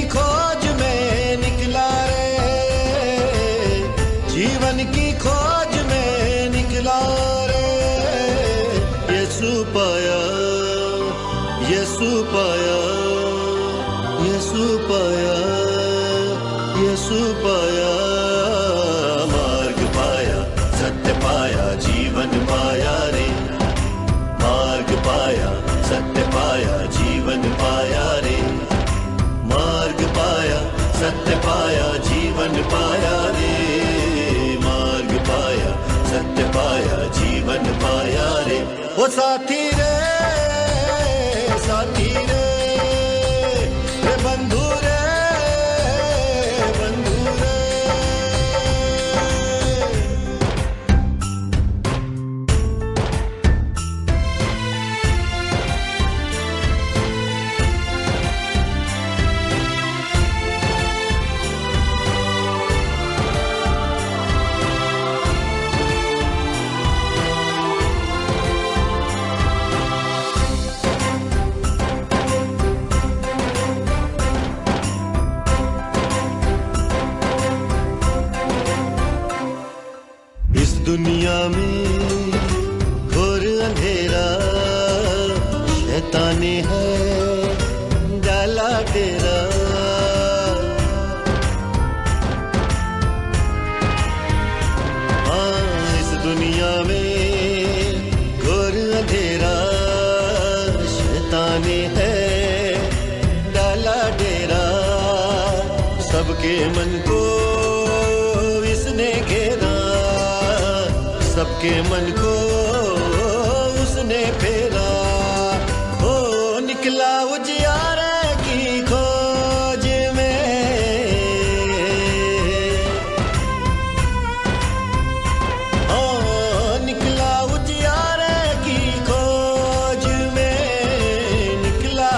खोज में निकला रे, जीवन की खोज में निकला रे। यीशु पाया, यीशु पाया, यीशु पाया, यीशु पाया। मार्ग पाया, सत्य पाया, जीवन पाया रे। मार्ग पाया, सत्य पाया, जीवन पाया रे। मार्ग पाया, सत्य पाया, जीवन पाया रे। मार्ग पाया, सत्य पाया, जीवन पाया रे। ओ साथी रे, साथी रे, रे बंधु रे, बंधु रे। इस दुनिया में घोर अंधेरा शैतानी है डाला डेरा। हाँ, इस दुनिया में घोर अंधेरा शैतानी है डाला डेरा। सबके मन को इसने घेरा, सबके मन को उसने फेरा। हो निकला उजियारे की खोज में, हो निकला उजियारे की खोज में। निकला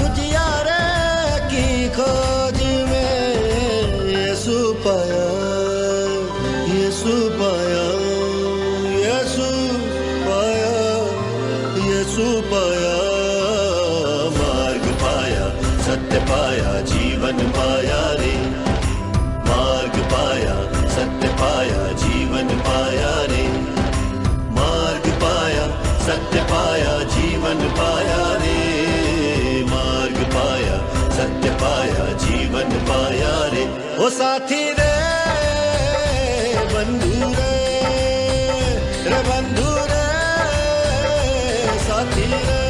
उजियारे की खोज में। यीशु पाया, यीशु पाया, यीशु पाया, यीशु पाया। मार्ग पाया, सत्य पाया, जीवन पाया रे। मार्ग पाया, सत्य पाया, जीवन पाया रे। मार्ग पाया, सत्य पाया, जीवन पाया रे। मार्ग पाया, सत्य पाया, जीवन पाया रे। ओ साथी रे, बंधु रे, रे बंधु रे, साथी रे।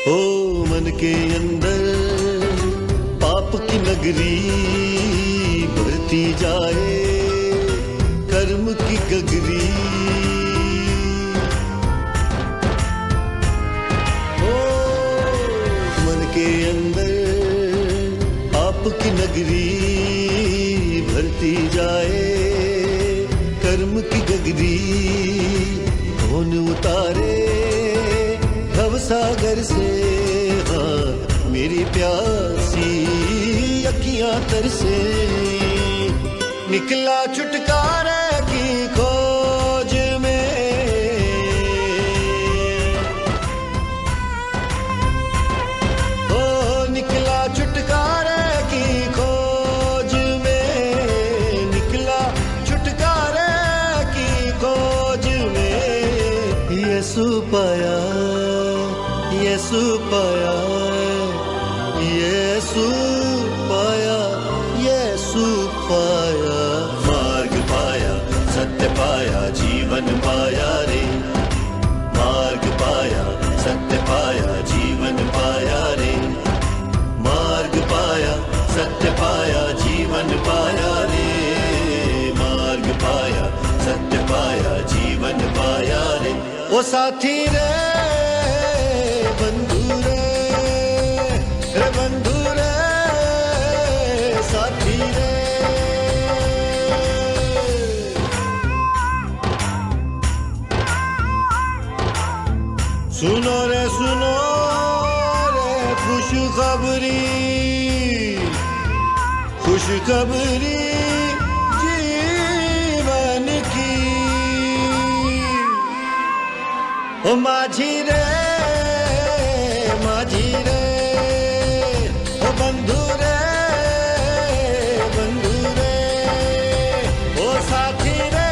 ओ मन के अंदर पाप की नगरी भरती जाए कर्म की गगरी। ओ मन के अंदर पाप की नगरी भरती जाए कर्म की गगरी। कौन उतारे भव सागर से, हाँ मेरी प्यासी अखियां तरसे। निकला छुटकारे की खोज में, ओ निकला छुटकारे की खोज में। निकला छुटकारे की खोज में। यीशु पाया, यीशु पाया, यीशु पाया, यीशु पाया। मार्ग पाया, सत्य पाया, जीवन पाया रे। मार्ग पाया, सत्य पाया, जीवन पाया रे। मार्ग पाया, सत्य पाया, जीवन पाया रे। मार्ग पाया, सत्य पाया, जीवन पाया रे। ओ साथी रे, बंधु रे, रे बंधु रे, साथी रे। सुनो रे खुशखबरी खुशखबरी जीवन की। ओ माझी रे ओ बंधु रे ओ साथी रे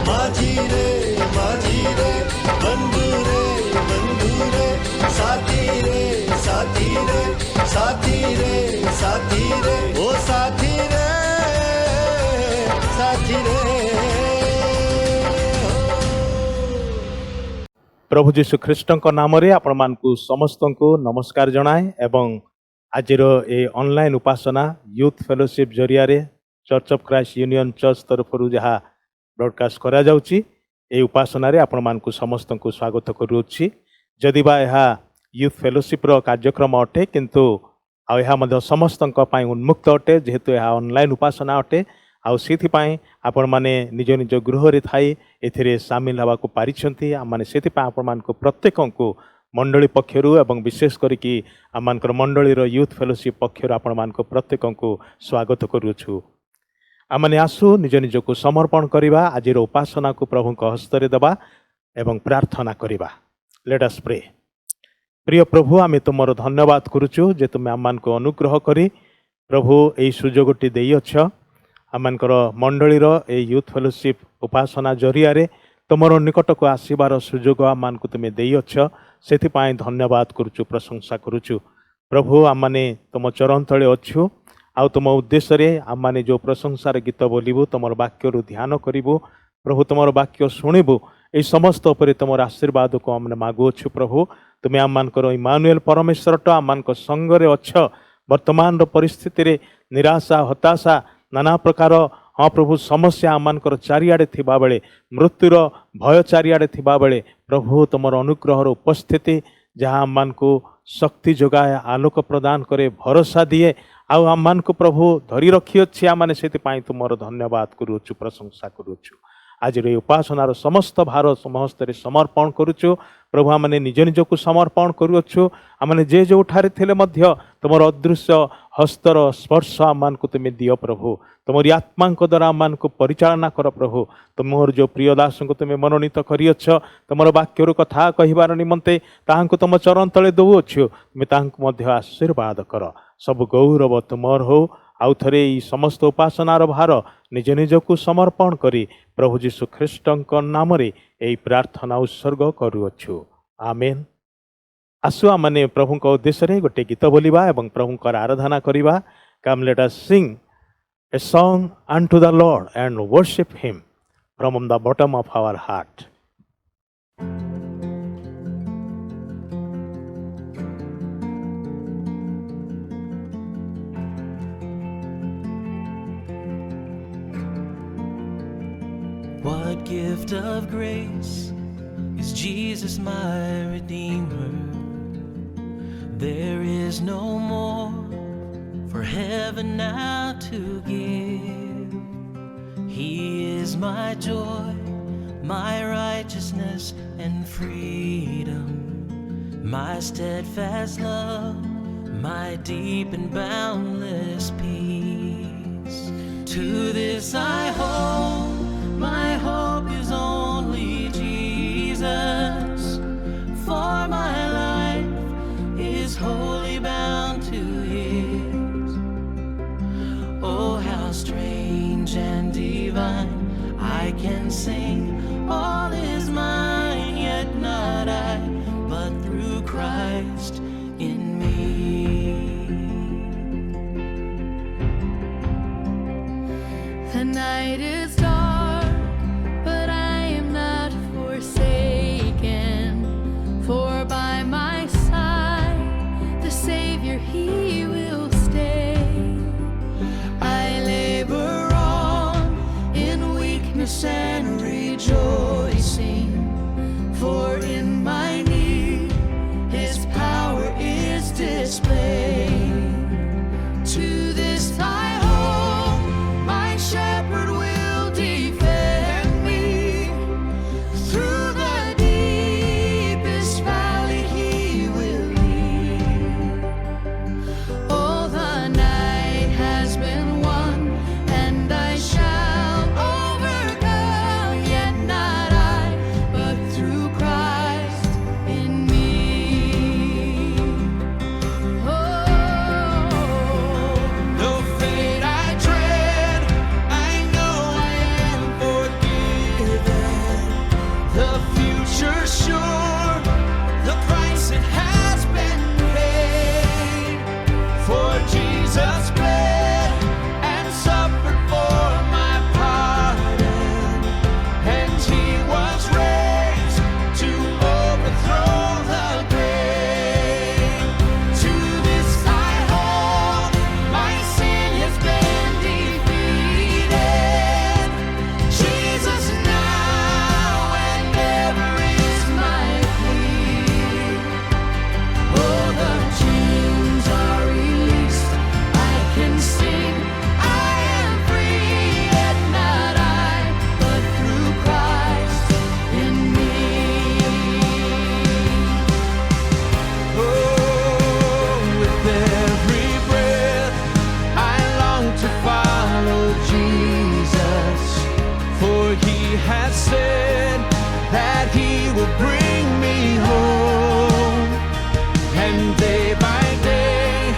माझी रे बंधु रे साथी रे ओ साथी रे प्रभु जीशु ख्रीष्ट नाम आपण मानकु समस्त को नमस्कार जनाए एवं आजिर ए ऑनलाइन उपासना यूथ फेलोशिप जरिया church of Christ union church तरफ जहाँ ब्रॉडकास्ट करा जाउची ए उपासना रे आपण मानकु समस्त को स्वागत करूछि। जदि बा यह यूथ फेलोशिप रो कार्यक्रम अटे किंतु आ यह मध्य समस्त उन्मुक्त अटे जेहेतु यह ऑनलाइन उपासना अटे आउ सेथिपाई आपण माने निज निज गृह रे थाई एथिरे सामिल हवा को पारिछंती आमाने सेथिपाई आपण मानको प्रत्येक को मंडली पक्षरु एवं विशेष करिकि आमानकर मंडली रो यूथ फेलोशिप पक्षरु आपण मानको प्रत्येक को स्वागत करूछु। आमाने आसु निज निज को समर्पण करिबा आजिर उपासना को प्रभु को हस्तरे दबा एवं प्रार्थना करिबा। Let us pray. प्रिय प्रभु आमे तुमरो धन्यवाद करूछु जे तुमे आमानको अनुग्रह करी प्रभु एई सुजोगटी देई अछ आमानकर मंडलीर ए यूथ फेलोशिप उपासना जरिया तुमर निकट को आसबार सुजोग आमान को तुम्हें देई अछ सेथिपाई धन्यवाद करुचु प्रशंसा करुचु। प्रभु आमाने तुम चरण तले अच्छु आउ तुम उद्देश्य रे आमाने जो प्रशंसार गीत बोलिबु तुमर वाक्य ध्यान करिबु प्रभु तुमर वाक्य शुणिबु ए समस्त उपरे तुमर आशीर्वाद को आमने मागुछु। प्रभु तुम्हें आमानकर इमानुएल परमेश्वर तो आमानक संगरे अछ वर्तमान परिस्थिति रे निराशा हताशा नाना प्रकार हाँ प्रभु समस्या आमानकर चारिआडे थिबा बेले मृत्युर भय चारिआडे थिबा बेले प्रभु तुमर अनुग्रहर उपस्थिति जहाँ आमान को शक्ति जोगाए आलोक प्रदान करे भरोसा दिए आउ आमान को प्रभु धरी रखी अच्छी आमाने सेतिपाई तुमर धन्यवाद करूछु प्रशंसा करूछु। आज उपासनार समस्त भार समस्त समर्पण करुछु प्रभु आमने निज निज को समर्पण करुछु आमने जे जो ठारे थिले मध्य तुमर अदृश्य हस्तर स्पर्श आमान को तुम दियो प्रभु तुमरी आत्मा द्वारा आमान को परिचालना कर प्रभु तुमर जो प्रिय दास को तुम्हें मनोनीत करियछ तुमर वाक्यर कथा कहिबार निमंते ताहांको तुम चरण तले दउछु तुमे ताहांको मध्य आशीर्वाद कर सब गौरव तुमर हो आउ थरे ई समस्त उपासनार भार निज निज को समर्पण करी प्रभु जीशु ख्रीष्ट नाम रे एई प्रार्थना उत्सर्ग करूछु आमेन। आसु आमने प्रभु को उद्देश्य रे गोटे गीत बोलिबा एवं प्रभु को आराधना करिबा। Come let us sing a song unto the lord and worship him from the bottom of our heart. What gift of grace is Jesus my Redeemer? There is no more for heaven now to give. He is my joy, my righteousness and freedom, my steadfast love, my deep and boundless peace. To this I hold, my hope is only Jesus, for my life is wholly bound to His. Oh, how strange and divine, I can sing, all is mine, yet not I, but through Christ in me. The night is dark, but I am not forsaken, for by my side the Savior, He will stay. I labor on in weakness and rejoicing, for in my need His power is displayed. To this I hope, my shepherd will defend me. has said that He will bring me home, and day by day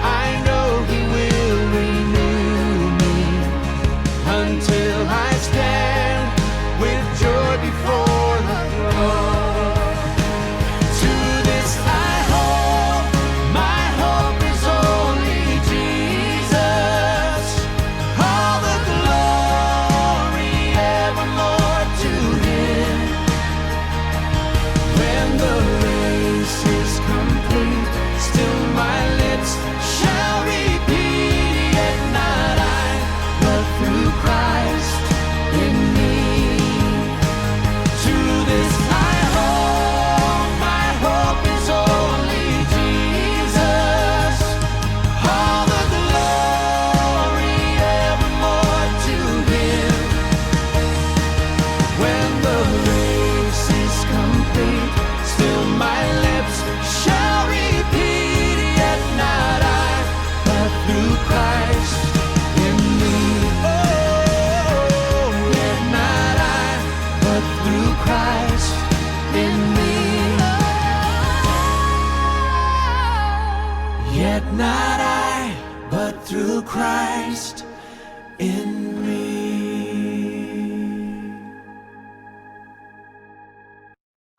I know He will renew me until I stand with joy before the throne. To this I hope, my hope is only Jesus. All the glory evermore to Him. When the race is complete, still my lips shall repeat, yet not I, but through Christ in me. To this I hope, my hope is only Jesus. All the glory evermore to Him. When the race is complete, still my lips shall repeat, yet not I, but through Christ in me. Oh, yet not I, but through Christ in me. Yet not I, but through Christ in me.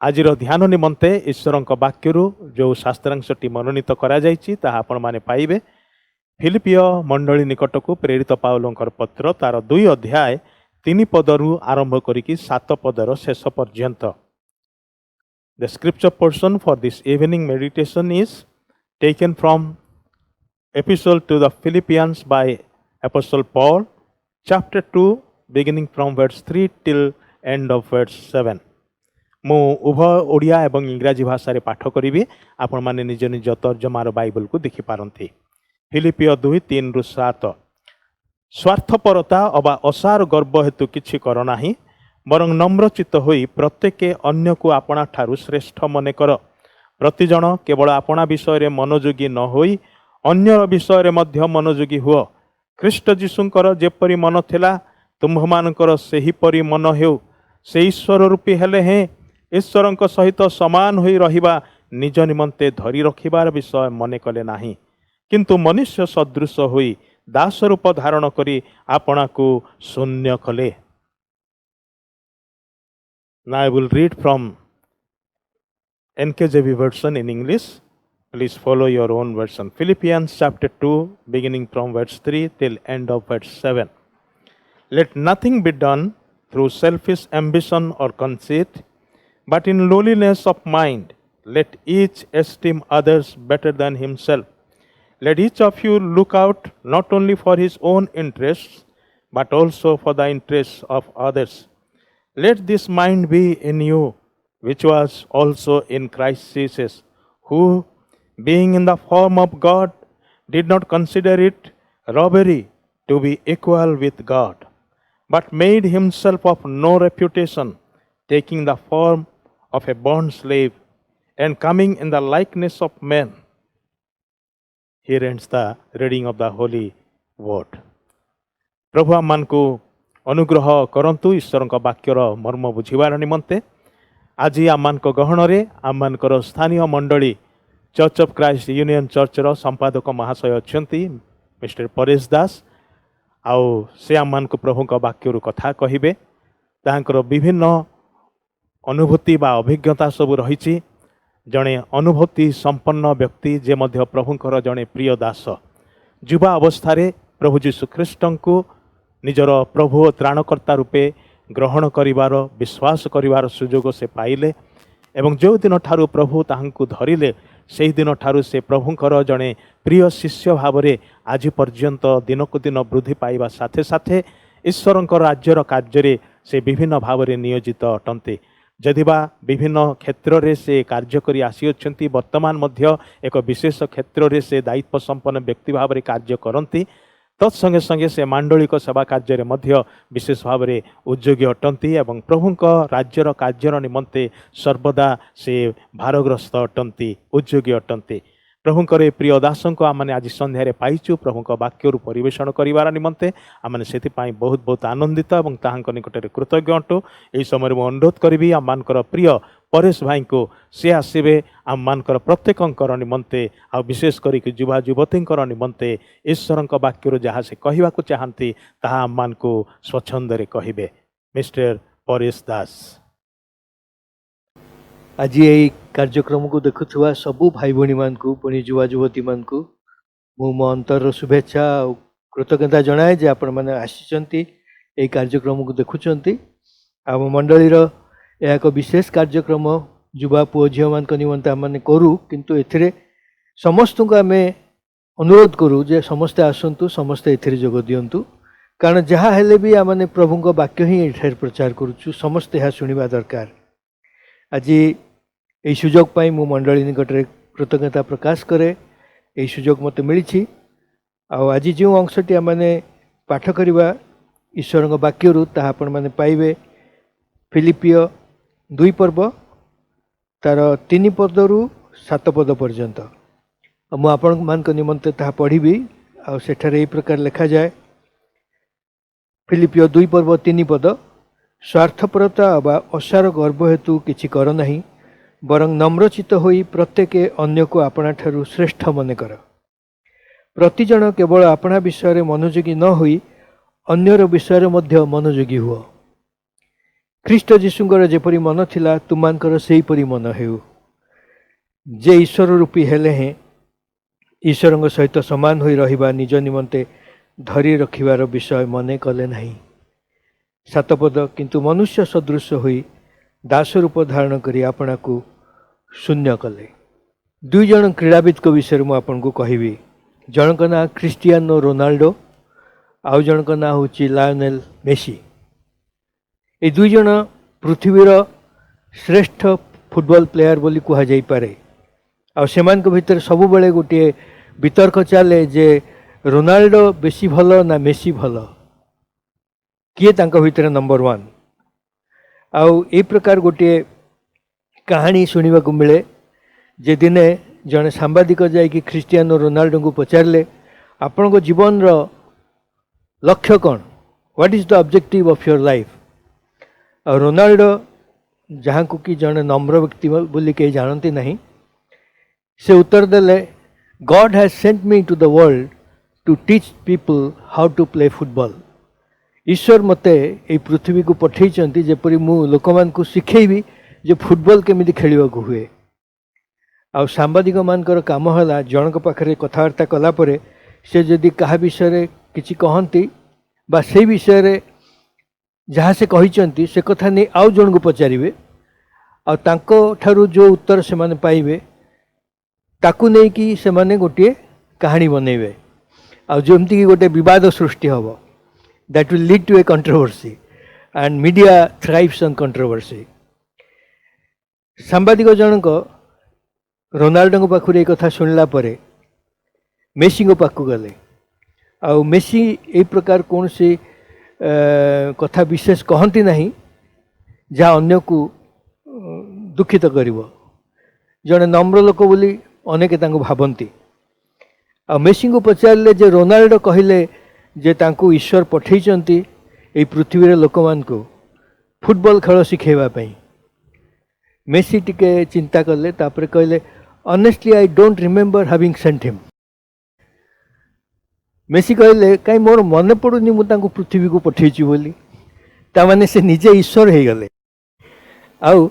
ଆଜିର ଧ୍ୟାନ ନିମନ୍ତେ ଈଶ୍ୱରଙ୍କ ବାକ୍ୟରୁ ଯେଉଁ ଶାସ୍ତ୍ରାଂଶଟି ମନୋନୀତ କରାଯାଇଛି ତାହା ଆପଣମାନେ ପାଇବେ। ଫିଲିପିୟ ମଣ୍ଡଳୀ ନିକଟକୁ ପ୍ରେରିତ ପାଉଲଙ୍କର ପତ୍ର ତାର 2 ଅଧ୍ୟାୟ 3 ପଦରୁ ଆରମ୍ଭ କରିକି 7 ପଦର ଶେଷ ପର୍ଯ୍ୟନ୍ତ। The scripture portion for this evening meditation is taken from Epistle to the Philippians by Apostle Paul, chapter 2, beginning from verse 3 till end of verse 7. ମୁଁ ଉଭୟ ଓଡ଼ିଆ ଏବଂ ଇଂରାଜୀ ଭାଷାରେ ପାଠ କରିବି, ଆପଣମାନେ ନିଜ ନିଜ ତର୍ଜମାର ବାଇବଲକୁ ଦେଖିପାରନ୍ତି। ଫିଲିପିୟ 2:3-7। ସ୍ୱାର୍ଥପରତା ଅବା ଅସାର ଗର୍ବ ହେତୁ କିଛି କର ନାହିଁ, ବରଂ ନମ୍ରଚିତ୍ତ ହୋଇ ପ୍ରତ୍ୟେକେ ଅନ୍ୟକୁ ଆପଣାଠାରୁ ଶ୍ରେଷ୍ଠ ମନେ କର। ପ୍ରତିଜଣ କେବଳ ଆପଣା ବିଷୟରେ ମନୋଯୋଗୀ ନ ହୋଇ ଅନ୍ୟର ବିଷୟରେ ମଧ୍ୟ ମନୋଯୋଗୀ ହୁଅ। ଖ୍ରୀଷ୍ଟ ଯୀଶୁଙ୍କର ଯେପରି ମନ ଥିଲା ତୁମ୍ଭମାନଙ୍କର ସେହିପରି ମନ ହେଉ। ସେ ଈଶ୍ୱର ରୂପୀ ହେଲେ ହେଁ ଈଶ୍ୱରଙ୍କ ସହିତ ସମାନ ହୋଇ ରହିବା ନିଜ ନିମନ୍ତେ ଧରି ରଖିବାର ବିଷୟ ମନେ କଲେ ନାହିଁ, କିନ୍ତୁ ମନୁଷ୍ୟ ସଦୃଶ ହୋଇ ଦାସ ରୂପ ଧାରଣ କରି ଆପଣାକୁ ଶୂନ୍ୟ କଲେ। Now I will read from NKJV version in English. Please follow your own version. Philippians chapter 2, beginning from verse 3 till end of verse 7. Let nothing be done through selfish ambition or conceit, but in lowliness of mind, let each esteem others better than himself. Let each of you look out not only for his own interests, but also for the interests of others. Let this mind be in you, which was also in Christ Jesus, who, being in the form of God, did not consider it robbery to be equal with God, but made himself of no reputation, taking the form of a bond slave, and coming in the likeness of men. Here ends the reading of the holy word. प्रभु आमମାନଙ୍କୁ ଅନୁଗ୍ରହ କରନ୍ତୁ ଈଶ୍ୱରଙ୍କ ବାକ୍ୟର ମର୍ମ ବୁଝିବାର ନିମନ୍ତେ। ଆଜି ଆମମାନଙ୍କ ଗହଣରେ ଆମମାନଙ୍କର ସ୍ଥାନୀୟ ମଣ୍ଡଳୀ ଚର୍ଚ୍ଚ ଅଫ୍ କ୍ରାଇଷ୍ଟ ୟୁନିୟନ ଚର୍ଚ୍ଚର ସମ୍ପାଦକ ମହାଶୟ ଅଛନ୍ତି ମିଷ୍ଟର ପରେଶ ଦାସ। ଆଉ ସେ ଆମମାନଙ୍କୁ ପ୍ରଭୁଙ୍କ ବାକ୍ୟରୁ କଥା କହିବେ। ତାଙ୍କର ବିଭିନ୍ନ ଅନୁଭୂତି ବା ଅଭିଜ୍ଞତା ସବୁ ରହିଛି। ଜଣେ ଅନୁଭୂତି ସମ୍ପନ୍ନ ବ୍ୟକ୍ତି ଯେ ମଧ୍ୟ ପ୍ରଭୁଙ୍କର ଜଣେ ପ୍ରିୟ ଦାସ। ଯୁବା ଅବସ୍ଥାରେ ପ୍ରଭୁ ଯୀଶୁ ଖ୍ରୀଷ୍ଟଙ୍କୁ ନିଜର ପ୍ରଭୁ ଓ ତ୍ରାଣକର୍ତ୍ତା ରୂପେ ଗ୍ରହଣ କରିବାର ବିଶ୍ୱାସ କରିବାର ସୁଯୋଗ ସେ ପାଇଲେ ଏବଂ ଯେଉଁଦିନ ଠାରୁ ପ୍ରଭୁ ତାହାଙ୍କୁ ଧରିଲେ ସେହିଦିନ ଠାରୁ ସେ ପ୍ରଭୁଙ୍କର ଜଣେ ପ୍ରିୟ ଶିଷ୍ୟ ଭାବରେ ଆଜି ପର୍ଯ୍ୟନ୍ତ ଦିନକୁ ଦିନ ବୃଦ୍ଧି ପାଇବା ସାଥେ ସାଥେ ଈଶ୍ୱରଙ୍କ ରାଜ୍ୟର କାର୍ଯ୍ୟରେ ସେ ବିଭିନ୍ନ ଭାବରେ ନିୟୋଜିତ ଅଟନ୍ତି। ଯଦିବା ବିଭିନ୍ନ କ୍ଷେତ୍ରରେ ସେ କାର୍ଯ୍ୟ କରି ଆସିଅଛନ୍ତି, ବର୍ତ୍ତମାନ ମଧ୍ୟ ଏକ ବିଶେଷ କ୍ଷେତ୍ରରେ ସେ ଦାୟିତ୍ୱ ସମ୍ପନ୍ନ ବ୍ୟକ୍ତି ଭାବରେ କାର୍ଯ୍ୟ କରନ୍ତି। ତତ୍ସଙ୍ଗେ ସଙ୍ଗେ ସେ ମାଣ୍ଡଳିକ ସେବା କାର୍ଯ୍ୟରେ ମଧ୍ୟ ବିଶେଷ ଭାବରେ ଉଦ୍ଯୋଗୀ ଅଟନ୍ତି ଏବଂ ପ୍ରଭୁଙ୍କ ରାଜ୍ୟର କାର୍ଯ୍ୟର ନିମନ୍ତେ ସର୍ବଦା ସେ ଭାରଗ୍ରସ୍ତ ଅଟନ୍ତି, ଉଦ୍ଯୋଗୀ ଅଟନ୍ତି। प्रभुंकर ए प्रिय दास को आमने आज संध्यारे पाइचु प्रभु वाक्य परिवेशन करिवार निमंते आमने सेतिपाई बहुत बहुत आनंदित और ताहांक निकटरे कृतज्ञ अटु। एई समय मु अनुरोध करिवि आम मानकर प्रिय परेश भाई को से आसबे आम मानकर प्रत्येकंकर निमंते आ विशेष करी युवा युवतींकर निमंते ईश्वर वाक्य जहाँ से कहवाक चाहती ताहा आम मान को स्वच्छंदरे कहिबे। मिस्टर परेश दास। आज यही कार्यक्रम को देखुवा सबू भाई भौणी मान पुणी युवा युवती मान मो अंतर शुभेच्छा और कृतज्ञता जनाए जे आपण मैंने आसी कार्यक्रम को देखुंट आम मंडलीर यह एक विशेष कार्यक्रम युवा पुओ झील मान निमंते आम करूँ किंतु एथिरे समस्त को आम अनुरोध करूँ जे समस्ते आसतु समस्ते एथिरे जोग दियंतु कारण जहाँ हेले भी आम प्रभु वाक्य ही एठार प्रचार करुचु समस्ते यह शुणा दरकार। आज यही सुजोग पाई मु मंडली निकटरे कृतज्ञता प्रकाश करे यही सुजोग मते मिली आज जो अंशटी आमने पाठ करवा ईश्वर वाक्यरू ताहा आपण माने पाइबे फिलिपिय 2 पर्व तार 3 पदरू 7 पद पर्यंत मु आपण मान निमंते ताहा पढ़ी आ सेठारे एई प्रकार लिखा जाए फिलिपिय 2 पर्व 3 पद स्वार्थपरता अबा असार गर्व हेतु किछि कर नहीं बरं नम्रचित होई प्रत्येक अन्य को आपना ठारू श्रेष्ठ मन कर प्रतिजन केवल आपना विषय मनोयोगी न होई अन्यर विषय मध्य मनोयोगी हुआ ख्रीष्ट जीशुंकर जेपरी मन थिला तुमानकर सेहीपरी मन हेउ जे ईश्वर रूपी हेले हैं ईश्वर सहित समान होई रहिबा निज निमंते धरी रखिबार विषय मने कले नहीं। 7 पद किंतु मनुष्य सदृश होई दास रूप धारण करी आपना को शून्य कले। 2 जन क्रीड़ाविद को विषय में आपन को कहबी जनक ना क्रिस्टियानो रोनाल्डो आउ जनक ना होची लायोनेल मेसी। ये 2 जन पृथ्वीर श्रेष्ठ फुटबॉल प्लेयर बोली कहा जाई पारे आ सेमान को भीतर सब बेले गोटे वितर्क चले जे रोनाल्डो बेसी भल ना मेसी भल किए तांका भीतर नंबर 1 आउ ए प्रकार गोटे कहानी शुणा को मिले जे दिने जड़े सांबादिक जाकि क्रिस्टियानो रोनाल्डो को पचारे आपण को जीवन रो लक्ष्य कौन what is the objective of your life और रोनाल्डो जहाँ को कि जड़े नम्र व्यक्ति बोली कहीं जानती नहीं से उत्तर देले God has sent me to the world to teach people how to play football ईश्वर मते ये पृथ्वी को पठे जेपरी मु लोक मान को शिखेबी जे फुटबॉल केमिति खेलिबा को हुए आ सांबादिक मानकर काम है जनक पाखरे कथबार्ता कला परे से जदि कहा विषय किछि कहंती बा से विषय जहाँ से कहिचंती से कथा नहीं आउ जन को पचारे आ तांको ठारू जो उत्तर से माने पाइबे ताकू नहीं कि से माने गोटे कहानी बनइबे आ जमती कि गोटे विवाद सृष्टि हम that will lead to a controversy and media thrives on controversy. सांबादिक जनक रोनाल्डो पाखु ये कथा शुणला परे मेसी पाखु गले आ मेसी ए प्रकार कौन सी कथा विशेष कहती नहीं जहाँ अन्य को दुखित करिवो जड़े नम्र लोक बोली अनेक भावती आ मेसी को पचारे जे रोनाल्डो कहले जे तांको ईश्वर पठेइचंती ए पृथ्वी लोक मान को फुटबॉल खेल शिखेबा पई मेसी टिके चिंता कले तापरे कहले honestly I don't remember having sent him messy कहले कहीं मोर मन पड़ुनी मु तांको पृथ्वी को पठेइची बोली ता माने से निजे ईश्वर हो गले आउ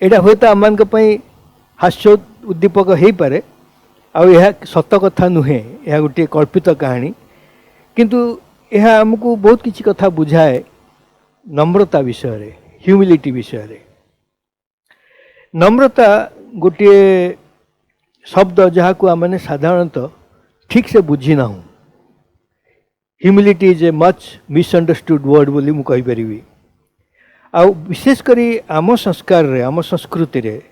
एटा होता आमान को पई हास्य उद्दीपक हो पारे आउ यह सत कथा नुहे यह गोटे कल्पित कहानी किंतु यह आमको बहुत किसी कथा बुझाए नम्रता विषय रे ह्यूमिलिटी विषय रे। नम्रता गोटे शब्द जहाँ को आमने साधारणतः ठीक से बुझी ना humility is a much misunderstood word बोली मु कहि परिबी आ विशेष करी आम संस्कार रे आम संस्कृति रे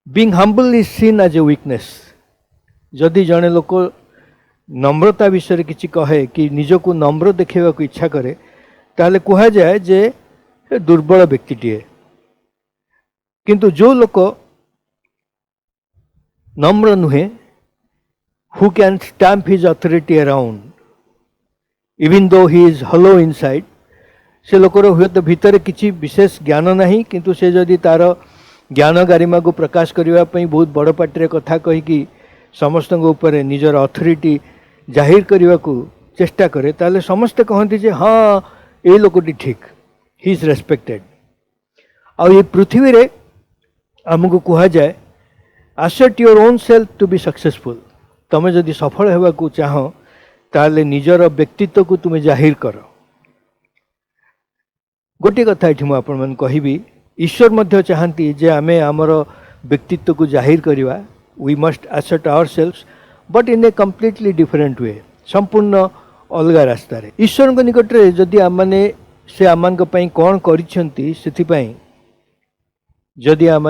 being humble is seen as a weakness जदि जड़े लोक नम्रता विषय किसी कहे कि निजको नम्र देखा को इच्छा करे ताहले कहा जाए जे दुर्बल व्यक्तिटीए किंतु जो लोक नम्र नुहे who can stamp his authority around even though he is hello inside से लोकर हुए तो भितर किसी विशेष ज्ञान नहीं किंतु से जदि तार ज्ञान गारिमा को प्रकाश करने बहुत बड़ पार्टी कथा कहीकि समस्त ऊपर निजर अथॉरिटी जाहिर करने को चेष्टा करे ताले समस्ते कहते जे हाँ ये लोकटी ठीक ही इज रेस्पेक्टेड। और ये पृथ्वी रे आमको कह जाए assert your own self to be successful तुम जदि सफल होगा को चाह ताले निजर व्यक्तित्व को तुम्हें जाहिर कर। गोटे कथा ये मुझे कहबी ईश्वर मध्य चाहती जे आम आमर व्यक्तित्व को जाहिर करवा we must assert our self but in a completely different way संपूर्ण अलग रास्तार ईश्वर निकट में जदि आम से आम कौन कर जदि आम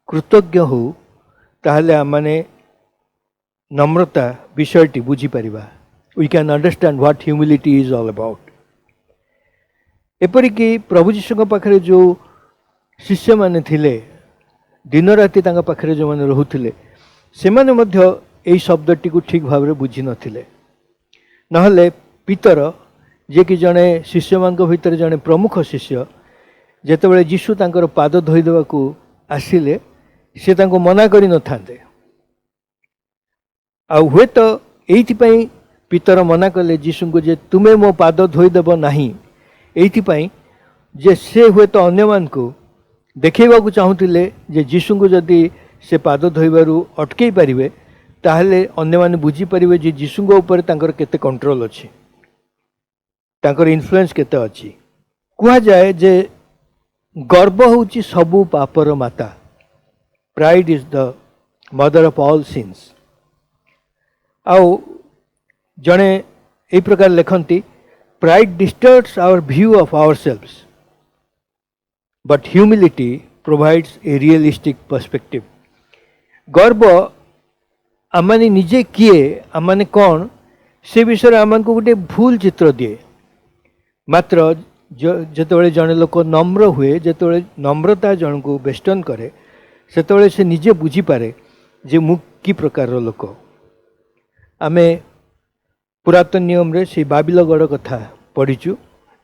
कृतज्ञ हो ताहले आमने नम्रता विषयटी बुझीपर we can understand what humility is all about. एपरिकी प्रभु जीशु पाखे जो शिष्य माने थिले दिन राति पाखे जो मैंने रोते से यही शब्दटी को ठीक भाव बुझी नथिले नहले पीतर जे कि जड़े शिष्य मान भीतर जड़े प्रमुख शिष्य जेतेबेले जीशु तांकर पाद धोईदेवा को आसिले से तांको मना करि न थांते आ हुए तो एइथिपई पीतर मना कले जीशु को जे तुमे मो पाद धोईदेव नाही एइथिपई जे से हुए तो अन्य मान को देखैबा को चाहूतिले जे जीशु को जदि से पाद धोईबारु अटकई पारिबे ताहले अन्य माने बुझी पारिबे जे जीशु को ऊपर तांकर केते कंट्रोल अछि तांकर इन्फ्लुएंस केते अछि। कुहा जाए जे गर्व होची सबु पापर माता pride is the mother of all sins. आउ जड़े यही प्रकार लिखती pride distorts our view of ourselves but humility provides a realistic perspective. गर्व आमाने निजे किए आमाने कौन से विषय आम को गोटे भूल चित्र दिए मात्र जितेबाला जड़े लोक नम्र हुए जितेबाला नम्रता जन को बेस्टन करे से से निजे बुझीपारे जे मु कि प्रकार लोक। आमे पुरातन नियम रे से बाबिलगढ़ कथा पढ़ीचु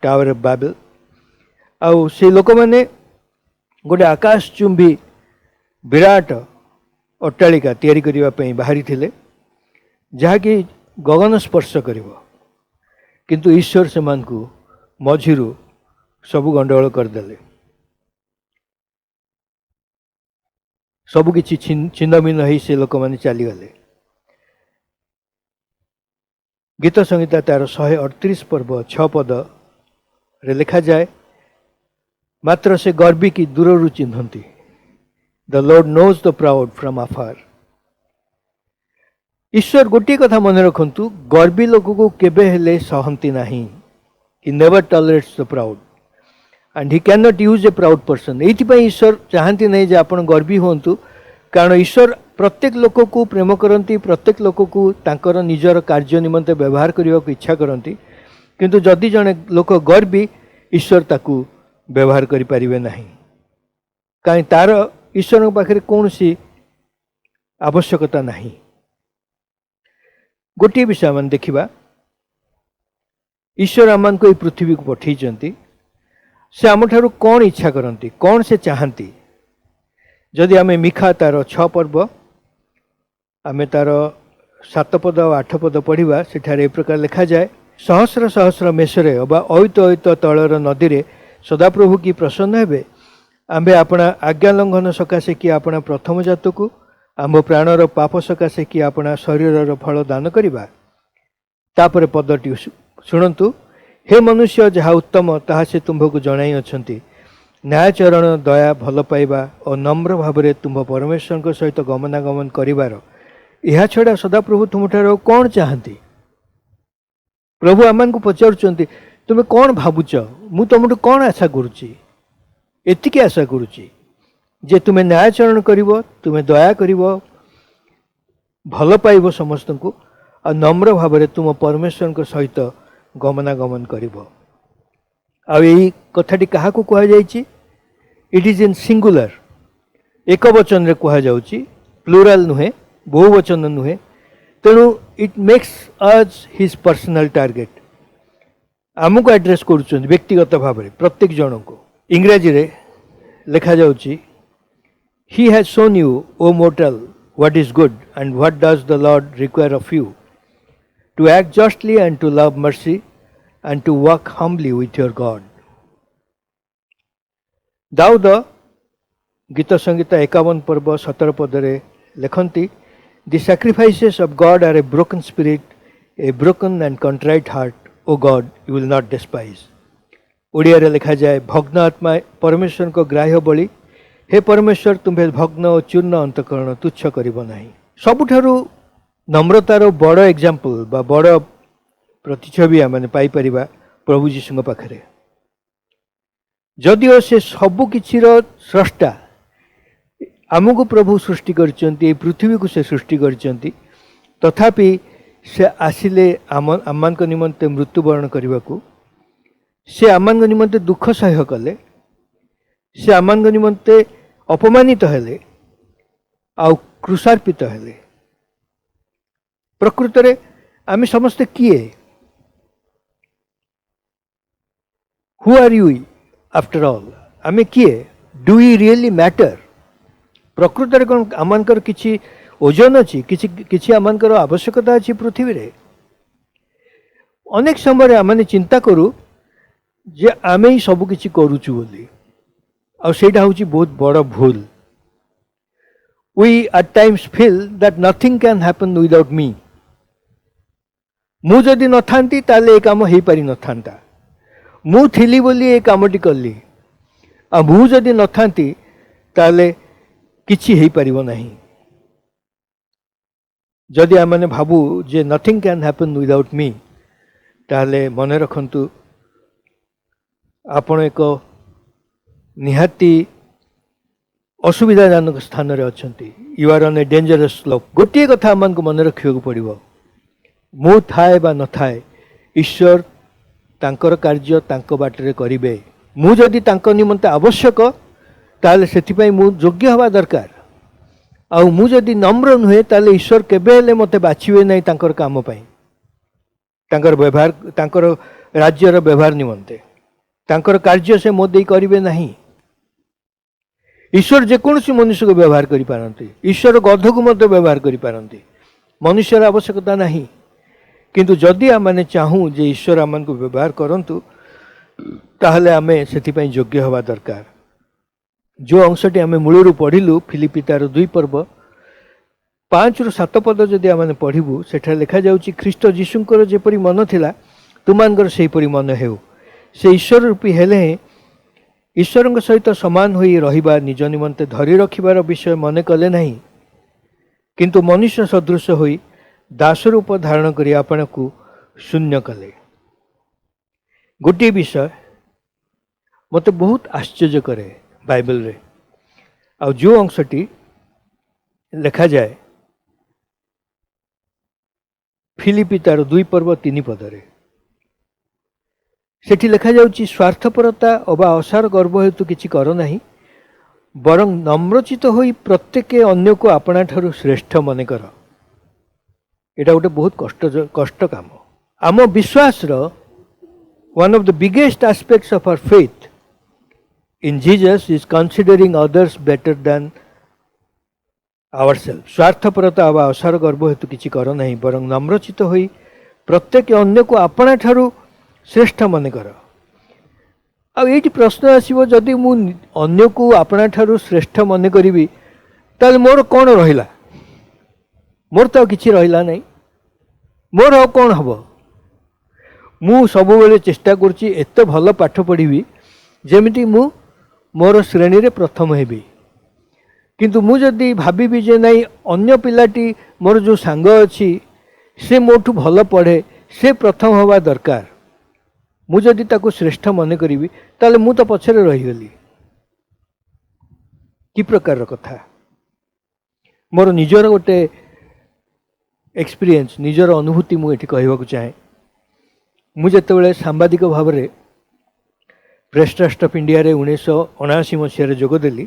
टावर ऑफ बाबिल आउ से लोक माने गोटे आकाश चुंबी विराट अट्टालिका तैयारी करबा पई बाहरी थिले जहाँकि गगन स्पर्श करिवो किंतु ईश्वर से मान को मझिरु सबु गंडगोल करदेले सबुकिछि छिन्नभिन्न हो से लोक मैंने चलीगले। गीत संहिता तार 138 पर्व 6 पद रे लिखा जाए मात्र से गर्वी की दूररू चिन्हती the lord knows the proud from afar. ईश्वर गोटे कथा मन रखु गर्वी लोक को केबे हेले सहंती नहीं he never tolerates the proud and he can not use A proud person. ये ईश्वर चाहती नहीं जे आपण गर्वी होंतु कारण ईश्वर प्रत्येक लोक को प्रेम करती प्रत्येक लोक को तांकर निजर कार्य निमंते व्यवहार करने को इच्छा करती किंतु जदि जड़े लोक गर्वी ईश्वर ताकू व्यवहार करें ना कहीं तार ईश्वर पाखे कौन सी आवश्यकता नहीं। गोटे विषय आम देखा ईश्वर आम को पृथ्वी को पठे से आम ठारू कौन इच्छा करती कौन से चाहती जदि आम मिखा तार 6 पर्व आम तार 7 पद 8 पद पढ़ा सेठारे प्रकार लिखा जाए सहस्र सहस्र मेषरे अबा अयुत अयुत तलर नदी रे सदाप्रभु की प्रसन्न हेबे आम्भे आपणा आज्ञा लंघन सकाशे कि आपणा प्रथम जात को आम्भ प्राणर पाप सकाशे कि आपणा शरीरर फल दान करिबा। तापर पदटी शुणन्तु हे मनुष्य जहाँ उत्तम ताहा से तुम्भको जणाई अछंती न्यायचरण दया भल पाइबा और नम्र भाव में तुम्भ परमेश्वर सहित गमनागमन करिबार यह छड़ा सदाप्रभु तुमठार कौन चाहती। प्रभु आम को पचारुंट तुम्हें कौन भावुच मु तुमठू कौन आशा करुच्ची एतिकी आशा करुच्ची जे तुम्हें न्यायचरण करिवो तुम्हें दया करिवो भल पाइबो समस्त को और नम्र भाव में तुम परमेश्वर सहित गमनागमन करिवो। आ यही कथाटी क्या कह जाइए इट इज इन सिंगुलर एक वचन रे कह जाउची प्लूराल नुहे बहुवचन नुहे तेणु it makes us his personal target आमको एड्रेस कर व्यक्तिगत भाव में प्रत्येक जन को इंग्राजी रे लिखा जाउची he has shown you O mortal what is good and what does the Lord require of you to act justly and to love mercy and to walk humbly with your God. दाऊद गीत संगीत 51 पर्व 17 पदरे लिखती The sacrifices of God are a broken spirit, a broken and contrite heart, O God, you will not despise. Odia रे लिखा जाए भग्न आत्मा परमेश्वर को ग्राह्य बलि हे परमेश्वर तुम्हें भग्न और चूर्ण अंतकरण तुच्छ करिब नाही। सबुठारु नम्रतार बड़ एग्जांपल बा बड़ प्रतिच्छवि आमे पाई परिबा प्रभु जीशु पाखरे। जदिओ से सबु किछिर स्रष्टा आमको प्रभु सृष्टि करचंती पृथ्वी को से सृष्टि करचंती तथापि से आसिले आमान को निमंते मृत्युवरण करने को से आमान को निमंते दुख सह्य कले से आमान को निमंते अपमानित हेले आउ क्रुशार्पित हेले। प्रकृत रे आमे समस्ते किए who are you after all आमे किए डू यू रियली मैटर प्रकृत रे कौन आमानकर किछि ओजन अच्छी किछि आमानकर आवश्यकता अच्छी पृथ्वी रे अनेक समय आम चिंता करूँ जे आमे ही सब किछि करूचु बोली आ सेटा होची बहुत बड़ भूल। We at times feel that nothing can happen without me मु जदि न थांती ताले ए काम हेई पारि न थांता मु थिली बोली ए कामटी कली आ मु जदि न थांती ताले किछि हेई परिबो नहीं। जदि आमने भाबू जे nothing can happen without me ताले मने रखंतु आपण एक निहाती असुविधाजनक स्थान रे अछंती you are on a dangerous slope. गोटे कथा आमन को मने रखियो पड़िबो मु थाए बा न थाए ईश्वर तांकर कार्य तांको बाटरे करिवे मु जदि तांको निमंते आवश्यक ताले सेथिपाई मु योग्य हवा दरकार आउ मु जदि नम्र नुहे ताले ईश्वर केबे हेले मते बाछिवे नै तांकर काम पाई तांकर व्यवहार तांकर राज्यर व्यवहार निमंते तांकर कार्य से मो देई करिवे नाही। ईश्वर जेकोसी मनुष्य को व्यवहार करि पारंती ईश्वर गध को मते व्यवहार करि पारंती मनुष्यर आवश्यकता नाही किंतु जदि आमने चाहूँ जे ईश्वर आमन को व्यवहार करंतु ताहले आमे सेथिपाई योग्य हवा दरकार। जो अंशटी आम मूलरू पढ़िलु फिलिपी तार 2 पर्व 5 ରୁ 7 पद जदि आम पढ़ू सेठा लिखा जाउची ख्रीष्ट जीशुंकर जेपरी मन थिला तुमानकर सेहीपरी मन हेउ से ईश्वर रूपी हेले ईश्वर सहित समान होई रहिबा निज निमंते धरी रखिबार विषय मन कले नहीं किंतु मनुष्य सदृश होई दास रूप धारण करी आपण को शून्य कले। गोटे विषय मते बहुत आश्चर्य करे बाइबल रे आ जो अंशटी लिखा जाए फिलिपी तार 2 पर्व 3 पदरे सेठी लिखा जाउची स्वार्थपरता अबा असार गर्व हेतु किछि कर नाही बरं नम्रचित होई प्रत्येक अन्य को आपणा ठारू श्रेष्ठ मने कर। एटा गोटे बहुत कष्ट काम आम विश्वास रो one of the biggest aspects of our faith in Jesus is considering others better than ourselves। स्वार्थपरता आवा असार गर्व हेतु किछि कर नाही बरं नम्रचित होई प्रत्येक अन्य को आपणा ठारू श्रेष्ठ मने कर। आ एठी प्रश्न आसीबो जदि मु अन्य को आपणा ठारू श्रेष्ठ मने करिवि ताल मोर कोन रहिला मोर तो किछि रहिला नाही मोर आ कोन हबो मु सब बेले चेष्टा करछि एते भलो पाठ पढिबि जेमिति मु मोर श्रेणी रे प्रथम हेबी किंतु मु जदि भाबी जे नहीं अन्य पिलाटी मोर जो सांग अच्छी से मोठू भल पढ़े से प्रथम हवा दरकार मु जदि ताको श्रेष्ठ मन करी ताले मु तो पछरे रहीगली कि प्रकार कथा। मोर निजर गोटे एक्सपीरियंस निजर अनुभूति मु एठी कहबाकू चाहे मु जेतेबेले सांबादिक भाव में प्रेस ट्रस्ट ऑफ इंडिया रे 1979 मसीह जोगदेली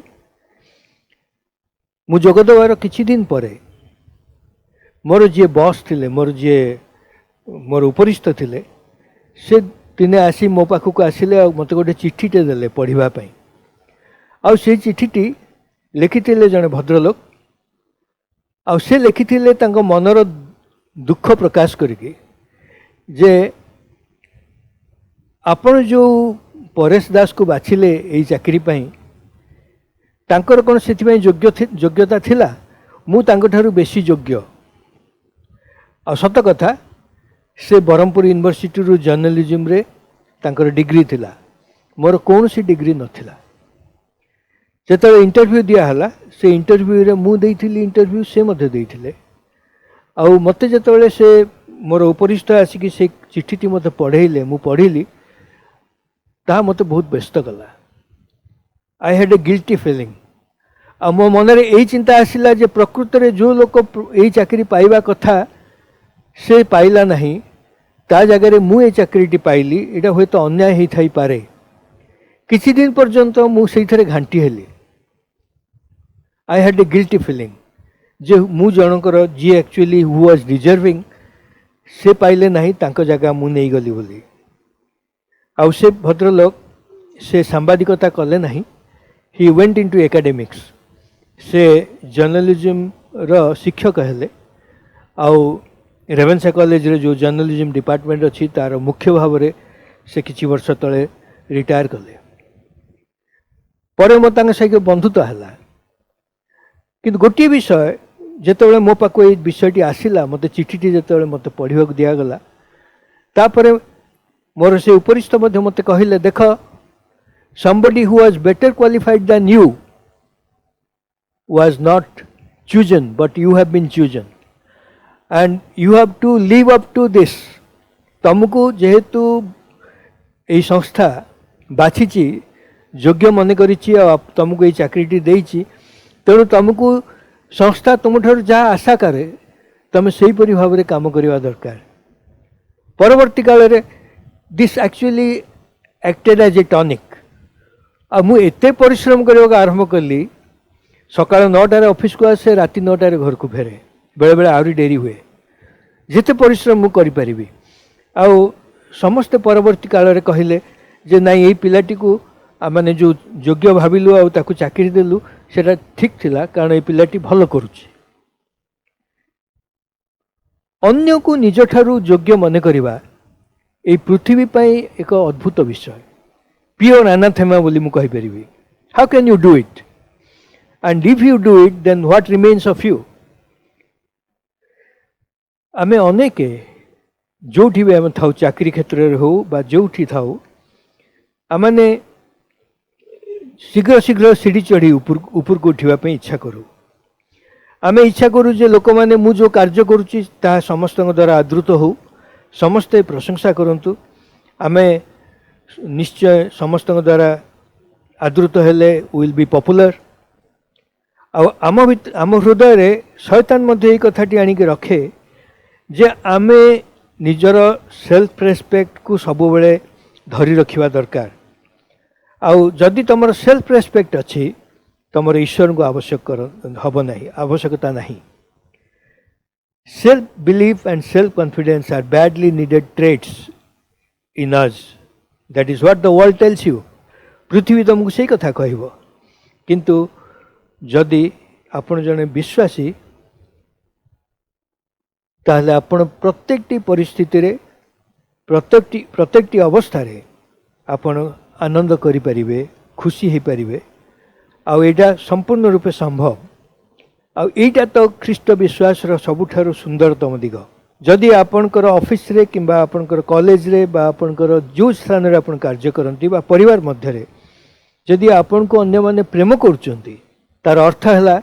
मु जोगदेवार किछि दिन परे मोर जी बॉस थिले मोर उपरिस्थ थिले से दिने आसी मो पाखक आसिले आ मते गोटे चिठीटे देले पढ़िबा पई आ से चिठीटी लिखिथिले जने भद्रलोक आ से लिखिथिले तांको मनर दुख प्रकाश करके जे आपण जो परेश दास को बाछिले एई चाकरी पई तांकर कोन सेति पई योग्यता थिला मु तांको ठारू बेसी योग्य आ सत कथा से ब्रह्मपुर यूनिवर्सिटी रु जर्नलिज्म रे तांकर डिग्री थिला मोर कौन सी डिग्री नथिला जेतले इंटरव्यू दिया हला से इंटरव्यू रे मु देइथिली इंटरव्यू से मते देइथिले आ मते जेतले से मोर उपरिस्थ आसिकी से चिठीटी मते पढ़ेइले मु पढ़िली ता मते बहुत व्यस्त कला I had a guilty feeling आ मो मनरे एई चिंता आसिला जे प्रकृत रे जो लोक एई चाकरी पाइबा कथा से पाइला नहीं ता जगह मु ए चाकरीटी पाइली एटा होय तो अन्याय हेई थाई पारे किछि दिन पर्यंत मु सेइथरे घांटी हेली I had a guilty feeling जे मु जनकर जी एक्चुअली हु वाज डिजर्विंग से पाइले नहीं तांको जगह मु नहीं गली बोली आउ से भद्रलोक से सांबादिकता कले नहीं ही वेंट इनटू एकेडमिक्स से जर्नलिज्म रो शिक्षक हेले आउ रेवेन्सा कॉलेज रे जो जर्नलिज्म डिपार्टमेंट अच्छी तार मुख्य भाव में से किछि वर्ष तले रिटायर कले पर मो तांग सहित बंधुत्व है किंतु गोटे विषय जेतेबेले मो पाखु ए विषयटी आसिला मते चिठीटी जेतेबेले मते पढ़िबाक दियागला तापरे मोर से उपरिस्थ मते मते कहिले देख somebody who was better qualified than you was not chosen but you have been chosen and you have to live up to this तुमको जेहेतु ए संस्था बाछिची योग्य मन करिछि आ तुमको ए चाकरीटी देइछि तेणु तुमको संस्था तुम ठार जहाँ आशा करे तुम से भाव में काम करवा दरकार परवर्ती काल रे this actually acted as a tonic आ मु एते परिश्रम करने आरंभ कली सकाळ 9टार ऑफिस को आसे राति 9टार घर को फेरे बेले बेले आहरी डेरी हुए जिते परिश्रम मु करि परिबी आ समस्ते परवर्ती काल रे कहिले जे नाई एई पिलाटी को आमाने जो योग्य भाविलु आ ताकू चाकरी देलु सेटा ठीक थिला कारण ए पिलाटी भल करूची अन्य को निज ठारू योग्य मन करिबा ए पृथ्वी पई एक अद्भुत विषय प्योर अनाथेमा बोली मु कहि परिबी how can you do it and if you do it then what remains of you आमे अनेक जोठी भी आम थाउ चाकरी क्षेत्र में हो बा जोठी थाउ आमने शीघ्र शीघ्र सीढ़ी चढ़ी ऊपर को उठापी इच्छा करूँ आम इच्छा करूँ जे लोक मैंने मु जो कार्य करुच्ची ता समस्त द्वारा आदृत हो समस्ते प्रशंसा करंतु आम निश्चय समस्त द्वारा आदृत हेले विल बी पॉपुलर आम हृदय रे शैतान मध्य ये कथाटी आणिक रखे जे आमे निजर सेल्फ रेस्पेक्ट को सब बेले धरी रखिबा दरकार आउ जदि तुम सेल्फ रेस्पेक्ट अच्छी तुम ईश्वर को आवश्यक हम ना आवश्यकता नहीं self belief and self confidence are badly needed traits in us that is what the world tells you पृथ्वी तुमको से कथा कहब किंतु जदि आपण जने विश्वासी ताहले आपण प्रत्येकटी परिस्थिति रे प्रत्येकटी अवस्था रे आपण आनंद करि परिबे खुशी हे परिबे आ एटा संपूर्ण रूपे संभव आ एटा तो ख्रीष्ट विश्वास रो सबुठारो सुंदरतम दिग जदि आपणकर ऑफिस रे किंबा आपणकर कॉलेज रे बा आपणकर जो स्थान रे आपण कार्य करंती बा परिवार मध्य रे जदि आपण को अन्य माने प्रेम करूचंती तार अर्थ हैला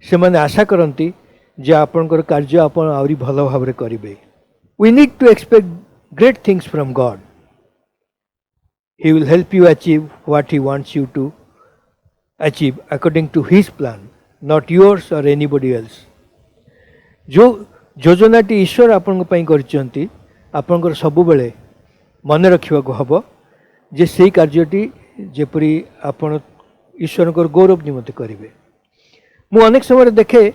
से माने आशा करंती जे आपणकर कार्य आपण आउरी भलो भाबरे करिवे we need to expect great things from God he will help you achieve what he wants you to achieve according to his plan not yours or anybody else जो योजनाटी ईश्वर आपण पई करचंती आपणकर सब बेले मन रखिबा को हबो जे सेही कार्यटी जेपरी आपण ईश्वर गौरव निमंते करिवे मु अनेक समय देखे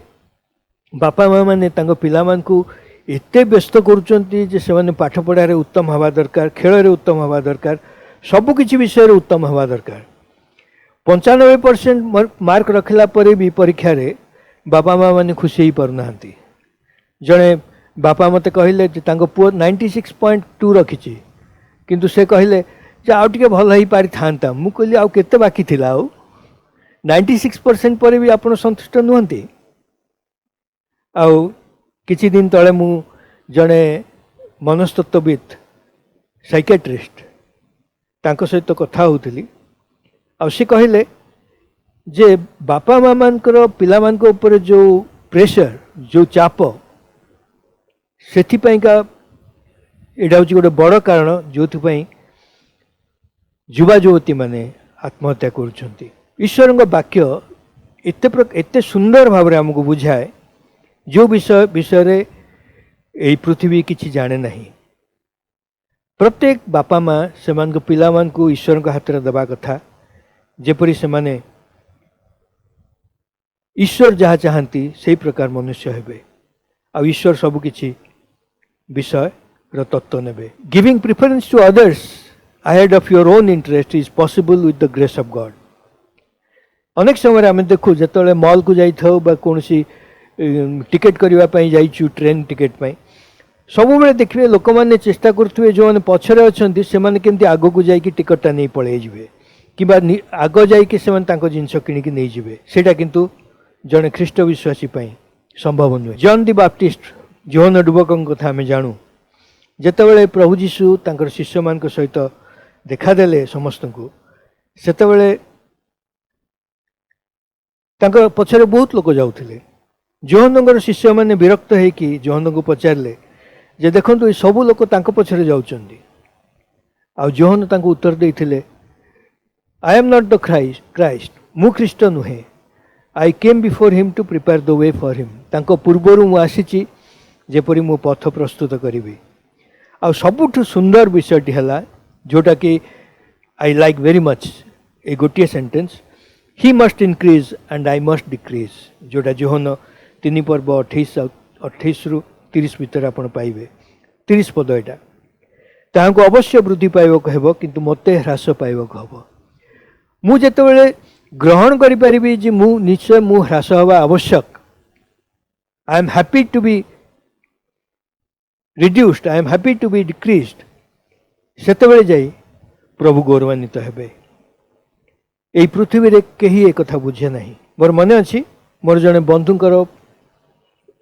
बापा माँ मैंने पिलामानकु एते व्यस्त करुचंती जे से पाठ पढ़ारे उत्तम हवा दरकार, खेल रे उत्तम हवा दरकार, सबु किछि विषय रे उत्तम हवा दरकार। 95% मार्क रखला परे भी परीक्षा रे बापा माँ मैंने खुशी ही पारना। जड़े बापा मते कहले जे तांको पुओ 96.2 रखिछि, किंतु से कहले जे आउ टिके भल ही पारि थांता। मु कहली आउ केते बाकी थिला, आउ 96% पर भी आपण संतुष्ट नुहंती। आउ किछि दिन तले मु जड़े मनस्तत्वविद साइकेट्रिस्ट तांको सहित कथा होउतली। आ से कहले जे बापा माँ मानकर पिला मानक ऊपर जो प्रेशर, जो चाप, सेथिपाइका एटा हूँ गोटे बड़ कारण जो युवा युवती माने आत्महत्या करुछंती। ईश्वर वाक्य एते सुंदर भाव में आमको बुझाए जो विषय यही पृथ्वी किछि जाने नहीं। प्रत्येक बापा माँ से पिला मानकु ईश्वर हाथ में दबा कथा, जेपरी से माने ईश्वर जहाँ चाहती से प्रकार मनुष्य हेबे। आ ईश्वर सब किछि विषय र तत्व नेबे। Giving preference to others ahead of your own interest is possible with the grace of God। अनेक समय आम देखू जो मॉल को जाई थाउ बा कोनसी टिकेट करबा पई जाइछु, ट्रेन टिकेट पई सब बेले देखिए लोक मैंने चेष्टा करुवे जो मैंने पछरे अच्छे से केमती आग को जाकि टिकटटा नहीं पलि जाए कि आग जाकि जिनस किणिकी नहीं जाए, सेटा किंतु जड़े ख्रीष्ट विश्वासी संभव नुहे। जॉन दी बाप्टिस्ट जोहन डुबक कथा आम जानू, जितेबाला प्रभु जीशु तांकर शिष्य मान सहित देखादेले समस्त को, सेतेबाला तांकर पछरे बहुत लोक जाउथिले। जोहन शिष्य मैंने विरक्त होकि जोहन को पचारे जे देखो ये सब लोक तांको पछरे जाउचंदी। आ जोहन तांको उत्तर देइथिले, I am not the Christ, मु ख्रीष्ट नुहे, I came before him to prepare the way for him. तांको पूर्वरु मु आसीची जेपरी मु पथ प्रस्तुत करिवि। आ सबुठु सुंदर विषयटी हला जोटा कि आई लाइक वेरी मच, ए गोटे sentence, he must increase and I must decrease, जोटा जोहन 3 पर्व 28 रु 30 भितर आप पाइबे। 30 पद एटा ताहाको अवश्य वृद्धि पाइबाक हेबो, किंतु मते ह्रास पाइबाक हेबो। मु जेतेबेले ग्रहण करि परिबी जे मु निश्चय मु ह्रास हवा आवश्यक, I am happy to be reduced, I am happy to be decreased, सेतेबेले जाई प्रभु गौरवान्वित हेबे। एई पृथ्वी रे केही एक कथा बुझे नाही। मोर मने अछि मोर जने बंधुकर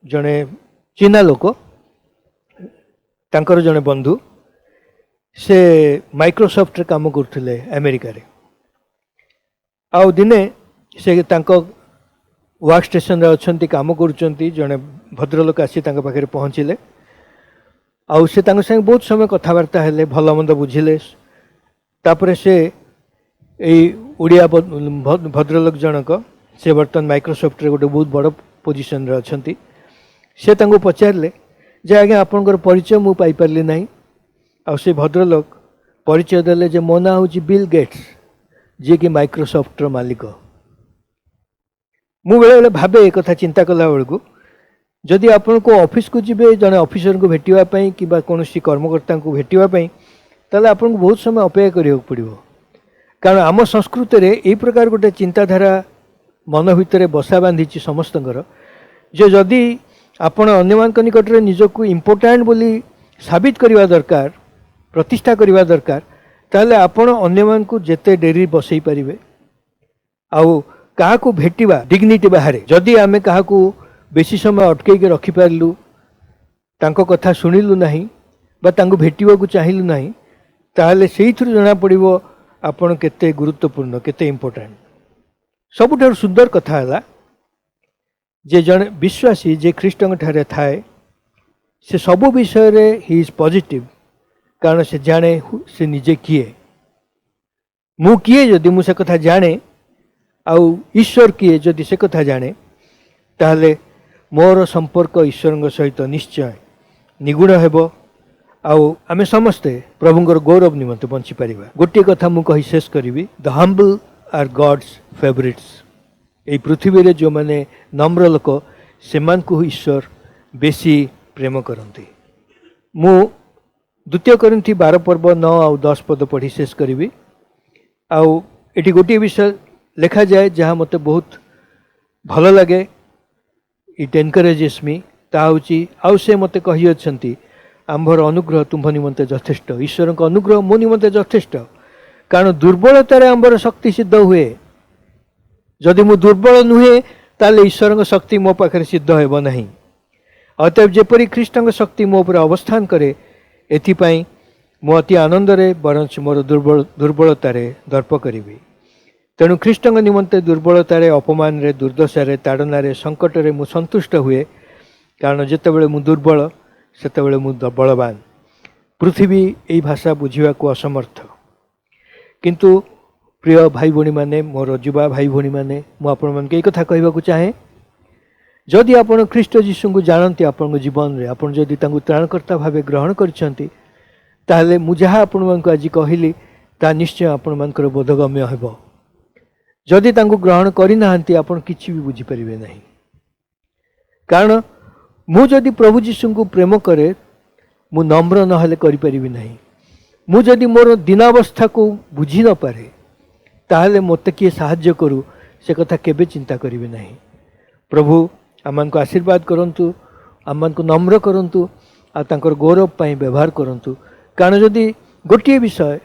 जने चिन्हा लोक, तांकर जने बंधु से माइक्रोसॉफ्ट रे काम करथिले अमेरिका रे। आउ दिने से तांको वर्क स्टेशन रे अछंती काम करूचंती, जने भद्रलोक आसी तांको पाखरे पहुंचिले। आउ से तांको संग बहुत समय कथबार्ता हेले, भल मंद बुझिले। तापरे से एई ओडिया भद्रलोक जनक से बर्तमान माइक्रोसॉफ्ट रे गोटे बहुत बड़ पोजिशन रे अछंती। से तांको पचारे जे आज्ञा आपनकर परिचय मु पाई पारली नाही। आ से भद्रलोक परिचय देले जे मो ना होची बिल गेट्स, जे कि माइक्रोसॉफ्ट रो मालिक। मु बेले बेले भाबे एक कथा चिंता कला बेलू, जदि आपन को ऑफिस को जिबे जने ऑफिसर को भेटिवा पई कि बा कोनोसी कर्मकर्ता को भेटिवा पई, ताले आपन को बहुत समय अपेक्षा करियो पड़िबो। कारण आम संस्कृति रे एई प्रकार गोटे चिंताधारा मन भितर बसा बांधी समस्तଙ୍କର जे जदि आपण अन्यमान निकट में निजक इम्पोर्टाट बोली साबित करवा दरकार, प्रतिष्ठा करवा दरकार, ताले आपण अन्यमान को जेते डेरी बसई पारिबे। आउ कहा को भेटिबा डिग्निटी बाहर, जदि आमे कहा को बेसी समय अटकई के रखी पारलु, तांको कथा सुनिलु नाही बा तांको भेटिबा को चाहिलु नाही, ताले सेइथुर जणा पड़िबो आपण केते गुरुत्वपूर्ण, केते इम्पोर्टाट। सबुठार सुंदर कथा है जे जन विश्वासी जे ख्रीष्ट ठारे थाए से सबु विषय रे ही इज पॉजिटिव, कारण से जाने से निजे किए, मु किए जदि मु से कथा जाने, आउ ईश्वर किए जदि से कथा जाने, ताहले मोर संपर्क ईश्वर सहित निश्चय निगुण हेबो। आउ आमे समस्ते प्रभुंकर गौरव निमंते बंची पारिबा। गोटे कथा मु कहि शेष करिवि, the humble are God's favourites. ए पृथ्वी रे जो माने नम्र लोक सेमानकु ईश्वर बेसी प्रेम करते। मु 2 कोरिन्थी 12 पर्व 9 आउ 10 पद पढ़ी शेष करी। आउ एटी गोटे विषय लिखा जाए जहाँ मते बहुत भल लगे, इट एनकरेजेस मी। ता हूँ आउ से मते कही अच्छी आंभर अनुग्रह तुम्भ निमंते यथेष्ट। ईश्वर का अनुग्रह मो निमंते यथेष्ट, कारण दुर्बलतार आंबर शक्ति सिद्ध हुए। जदि मु दुर्बल नुहे ताले ईश्वर का शक्ति मो पाखे सिद्ध हेब नहीं। अतएव जेपरी ख्रीष्ट शक्ति मो पर अवस्थान करे, एथिपाई मु अति आनंदरे बरंच मोर दुर्बलतार दर्प करी। तेणु ख्रीष्ट निमंते दुर्बलतार, अपमान, दुर्दशार, ताड़नार, संकटरे मु संतुष्ट हुए, कारण जितेबले मु दुर्बल सेतेबले मु बलवान। पृथ्वी यही भाषा बुझा को असमर्थ। किंतु प्रिय भाई भणी मैंने, मोर युवा भाई भणी मैंने, मुझे यही कथा कहवाक चाहे, जदि आप ख्रीष्ट जीशु को जानते आपण जीवन में, आप जदि त्राणकर्ता भाव ग्रहण कर मुझे आपण आज कहली ता निश्चय आपण मानकर बोधगम्य हेब। जदि ग्रहण करना आप किसी भी बुझीपारे नहीं। कारण मु जदि प्रभु जीशु को प्रेम करे, मु नम्र नहले करि नहीं। मु जदि मोर दीनावस्था को बुझी न पारे, ताहले मते किए साहाय्य करू से कथा केबे चिंता करिवे नहीं। प्रभु आमान को आशीर्वाद करंतु, आमान को नम्र करंतु, आ तांकर गौरव पाई व्यवहार करंतु। कारण जदि गोटे विषय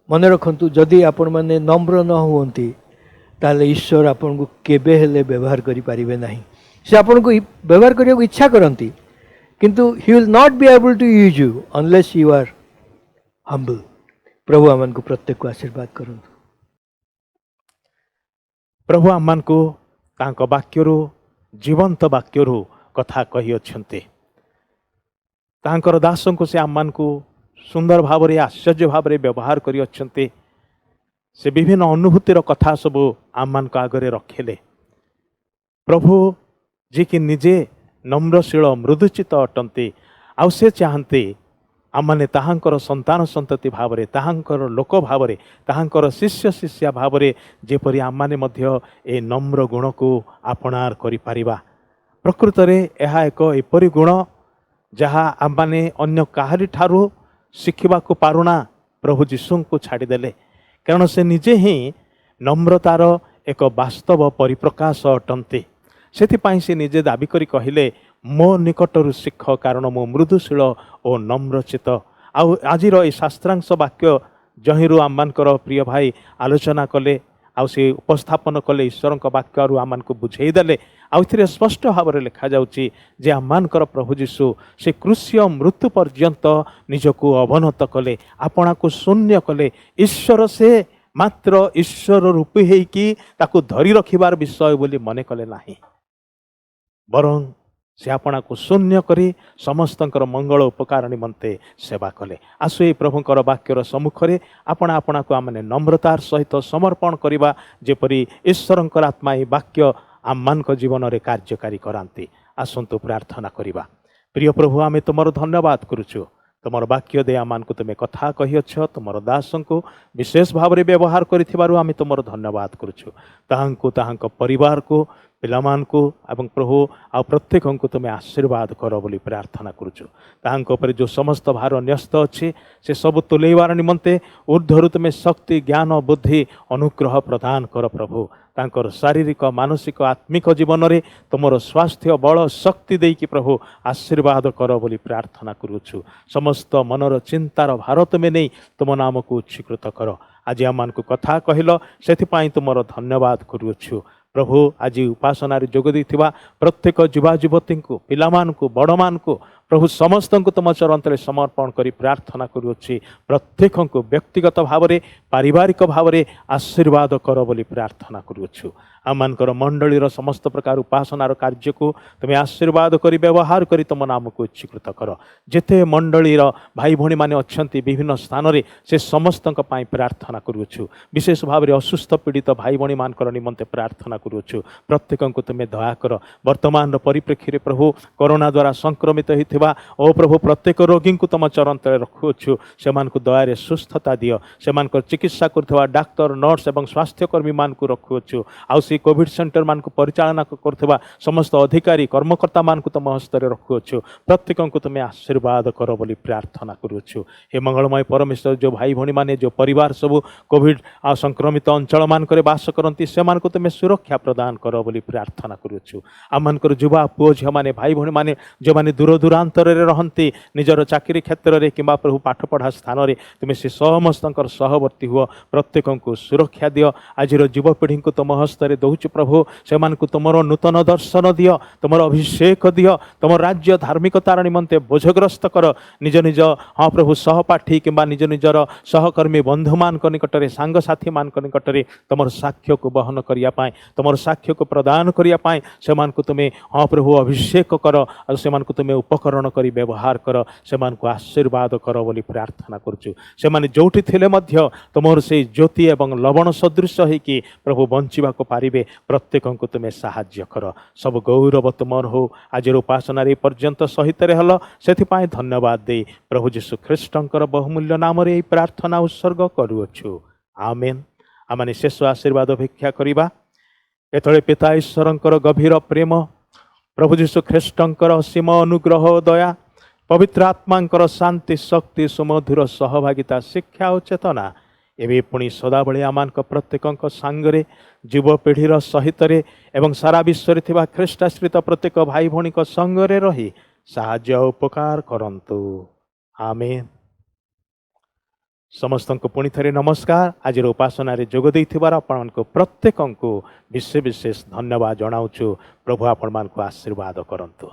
मन रखंतु, जदि आपण माने नम्र न हुअंती ताले ईश्वर आपण को केबे हेले व्यवहार करि पारिबे नहीं। से आपण को व्यवहार करिया को इच्छा करंती, किंतु he will not be able to use you unless you are humble. प्रभु आमान को प्रत्येक को आशीर्वाद करंतु। प्रभु आमान को तांको वाक्यरू, जीवंत वाक्यरू कथा कही अच्छे। तांकर दासों को से आमान को सुंदर भाव रे, आश्चर्य भाव रे व्यवहार करी अच्छे। से विभिन्न अनुभूतिर कथा सब आमान को आगरे रखेले। प्रभु जी कि निजे नम्रशील मृदुचित अटंती, आउ से चाहते आमने ताहांकर संतान संतति भावरे, ताहांकर लोक भावरे, ताहांकर शिष्य शिष्या भावरे जेपरि आमने मध्य ए नम्र गुण को आपणार करि पारिबा। प्रकृत रे एहा एक एपरि गुण जहा आमने अन्य काहारी ठारू शिखिबा को पारुना प्रभु जीशु को छाड़ीदेले। कारण से निजे ही नम्रतार एक वास्तव परिप्रकाश अटंती। सेथिपाई से निजे दाबी करी कहिले, मो निकटरू शिख, कारण मो मृदुशील और नम्रचित। आउ आजिर ए शास्त्रांश वाक्य जहिरू आममानकर प्रिय भाई आलोचना कले, आउ से उपस्थापन कले, ईश्वर वाक्य आमान को बुझे देले। आउ थिरे स्पष्ट भाव में लिखा जाउची जे आममानकर प्रभु जीशु से क्रूस्य मृत्यु पर्यंत निजको अवनत कले, आपना को शून्य कले। ईश्वर से मात्र ईश्वर रूपी हेकी ताकू धरी रखिबार विषय बोली मने कले नाही, बरं से आपना को शून्य करी समस्तंकर मंगल उपकार निमंते सेवा कले। आसु ए प्रभुंकर वाक्यर सम्मुख रे आपना आपना को आमने नम्रतार सहित समर्पण करिबा, जेपरि ईश्वरंकर आत्मा ए वाक्य आममानक जीवन रे कार्यकारी करांती। आसंतु प्रार्थना करिबा। प्रिय प्रभु, आमे तुमर धन्यवाद करूछु। तुमर वाक्य दे आमान को तुमे कथा कही अच्छ, तुमर दासों को विशेष भाव में व्यवहार करिथिबारु आमे तुमर धन्यवाद करूछु। ताहांको ताहांको परिवार को, पिलामान को एवं प्रभु आ प्रत्येक को तुम्हें आशीर्वाद कर बोली प्रार्थना करुचु। ताहांको पर जो समस्त भार न्यस्त अच्छे से सब तुलेबार निमंते ऊर्ध्वरु तुम्हें शक्ति, ज्ञान, बुद्धि, अनुग्रह प्रदान कर प्रभु। तांकर शारीरिक, मानसिक, आत्मिक जीवन में तुमर स्वास्थ्य, बल, शक्ति देकी प्रभु आशीर्वाद कर बोली प्रार्थना करुचु। समस्त मनर चिंतार भार तुम्हें नहीं तुम नाम को उच्चीकृत कर। आज आमान को कथा कहल से तुमर धन्यवाद करुचु प्रभु। आज उपासना जोग देथिबा प्रत्येक युवा युवती को, पिलामान को, बड़ मान को प्रभु समस्त को तुम चरण तले समर्पण करी प्रार्थना करुछि। प्रत्येक को व्यक्तिगत भाव में, पारिवारिक भाव में आशीर्वाद कर बोली प्रार्थना करुछु। आमानकर मंडलीर समस्त प्रकार उपासनार कार्य को तुम्हें आशीर्वाद करी व्यवहार करी तुम नाम को उच्चीकृत कर। जेते मंडलीर भाई भणी माने अछंती विभिन्न स्थान रे से समस्तक पाई प्रार्थना करुछु। विशेष भाव में असुस्थ पीड़ित भाई भणी मानकर निमंते प्रार्थना करुछु। प्रत्येक को तुम्हें दया कर। वर्तमान परिप्रेक्षी प्रभु कोरोना द्वारा संक्रमित होइथिबा କରୁଥିବା ଓ ପ୍ରଭୁ ପ୍ରତ୍ୟେକ ରୋଗୀଙ୍କୁ ତୁମ ଚରଣ ତଳେ ରଖୁଅଛୁ ସେମାନଙ୍କୁ ଦୟାରେ ସୁସ୍ଥତା ଦିଅ ସେମାନଙ୍କର ଚିକିତ୍ସା କରୁଥିବା ଡାକ୍ତର ନର୍ସ ଏବଂ ସ୍ୱାସ୍ଥ୍ୟକର୍ମୀମାନଙ୍କୁ ରଖୁଅଛୁ ଆଉ ସେଇ କୋଭିଡ ସେଣ୍ଟର ମାନଙ୍କୁ ପରିଚାଳନା କରୁଥିବା ସମସ୍ତ ଅଧିକାରୀ କର୍ମକର୍ତ୍ତାମାନଙ୍କୁ ତୁମ ହସ୍ତରେ ରଖୁଅଛୁ ପ୍ରତ୍ୟେକଙ୍କୁ ତୁମେ ଆଶୀର୍ବାଦ କର ବୋଲି ପ୍ରାର୍ଥନା କରୁଅଛୁ ହେ ମଙ୍ଗଳମୟ ପରମେଶ୍ୱର ଯେଉଁ ଭାଇ ଭଉଣୀମାନେ ଯେଉଁ ପରିବାର ସବୁ କୋଭିଡ ଆଉ ସଂକ୍ରମିତ ଅଞ୍ଚଳମାନଙ୍କରେ ବାସ କରନ୍ତି ସେମାନଙ୍କୁ ତୁମେ ସୁରକ୍ଷା ପ୍ରଦାନ କର ବୋଲି ପ୍ରାର୍ଥନା କରୁଅଛୁ ଆମମାନଙ୍କର ଯୁବା ପୁଅ ଝିଅମାନେ ଭାଇ ଭଉଣୀମାନେ ଯେଉଁମାନେ ଦୂର ଦୂରାନ୍ତରରେ ରହନ୍ତି ନିଜର ଚାକିରି କ୍ଷେତ୍ରରେ କିମ୍ବା ପ୍ରଭୁ ପାଠପଢ଼ା ସ୍ଥାନରେ ତୁମେ ସେ ସମସ୍ତଙ୍କର ସହବର୍ତ୍ତୀ ହୁଅ ପ୍ରତ୍ୟେକଙ୍କୁ ସୁରକ୍ଷା ଦିଅ ଆଜିର ଯୁବପିଢ଼ିଙ୍କୁ ତୁମ ହସ୍ତରେ ଦେଉଛୁ ପ୍ରଭୁ ସେମାନଙ୍କୁ ତୁମର ନୂତନ ଦର୍ଶନ ଦିଅ ତୁମର ଅଭିଷେକ ଦିଅ ତୁମ ରାଜ୍ୟ ଧାର୍ମିକତାର ନିମନ୍ତେ ବୋଝଗ୍ରସ୍ତ କର ନିଜ ନିଜ ହଁ ପ୍ରଭୁ ସହପାଠୀ କିମ୍ବା ନିଜ ନିଜର ସହକର୍ମୀ ବନ୍ଧୁମାନଙ୍କ ନିକଟରେ ସାଙ୍ଗସାଥୀମାନଙ୍କ ନିକଟରେ ତୁମର ସାକ୍ଷ୍ୟକୁ ବହନ କରିବା ପାଇଁ ତୁମର ସାକ୍ଷ୍ୟକୁ ପ୍ରଦାନ କରିବା ପାଇଁ ସେମାନଙ୍କୁ ତୁମେ ହଁ ପ୍ରଭୁ ଅଭିଷେକ କର ଆଉ ସେମାନଙ୍କୁ ତୁମେ ଉପକରଣ କରି ବ୍ୟବହାର କର ସେମାନଙ୍କୁ ଆଶୀର୍ବାଦ କର ବୋଲି ପ୍ରାର୍ଥନା କରୁଛୁ ସେମାନେ ଯେଉଁଠି ଥିଲେ ମଧ୍ୟ ତୁମର ସେଇ ଜ୍ୟୋତି ଏବଂ ଲବଣ ସଦୃଶ ହେଇକି ପ୍ରଭୁ ବଞ୍ଚିବାକୁ ପାରିବେ ପ୍ରତ୍ୟେକଙ୍କୁ ତୁମେ ସାହାଯ୍ୟ କର ସବୁ ଗୌରବ ତୁମର ହଉ ଆଜିର ଉପାସନାରେ ପର୍ଯ୍ୟନ୍ତ ସହିତରେ ହେଲ ସେଥିପାଇଁ ଧନ୍ୟବାଦ ଦେଇ ପ୍ରଭୁ ଯୀଶୁ ଖ୍ରୀଷ୍ଟଙ୍କର ବହୁମୂଲ୍ୟ ନାମରେ ଏହି ପ୍ରାର୍ଥନା ଉତ୍ସର୍ଗ କରୁଅଛୁ ଆମେନ୍ ଆମେ ଶେଷ ଆଶୀର୍ବାଦ ଭିକ୍ଷା କରିବା କେତେବେଳେ ପିତା ଈଶ୍ୱରଙ୍କର ଗଭୀର ପ୍ରେମ ପ୍ରଭୁ ଯୀଶୁ ଖ୍ରୀଷ୍ଟଙ୍କର ଅସୀମ ଅନୁଗ୍ରହ ଦୟା ପବିତ୍ର ଆତ୍ମାଙ୍କର ଶାନ୍ତି ଶକ୍ତି ସୁମଧୁର ସହଭାଗିତା ଶିକ୍ଷା ଓ ଚେତନା ଏବେ ପୁଣି ସଦାବେଳେ ଆମମାନଙ୍କ ପ୍ରତ୍ୟେକଙ୍କ ସାଙ୍ଗରେ ଯୁବପିଢ଼ିର ସହିତରେ ଏବଂ ସାରା ବିଶ୍ୱରେ ଥିବା ଖ୍ରୀଷ୍ଟାଶ୍ରିତ ପ୍ରତ୍ୟେକ ଭାଇ ଭଉଣୀଙ୍କ ସଙ୍ଗରେ ରହି ସାହାଯ୍ୟ ଓ ଉପକାର କରନ୍ତୁ ଆମେନ୍ ସମସ୍ତଙ୍କୁ ପୁଣି ଥରେ ନମସ୍କାର ଆଜିର ଉପାସନାରେ ଯୋଗ ଦେଇଥିବାର ଆପଣମାନଙ୍କୁ ପ୍ରତ୍ୟେକଙ୍କୁ ବିଶେଷ ଧନ୍ୟବାଦ ଜଣାଉଛୁ ପ୍ରଭୁ ଆପଣମାନଙ୍କୁ ଆଶୀର୍ବାଦ କରନ୍ତୁ।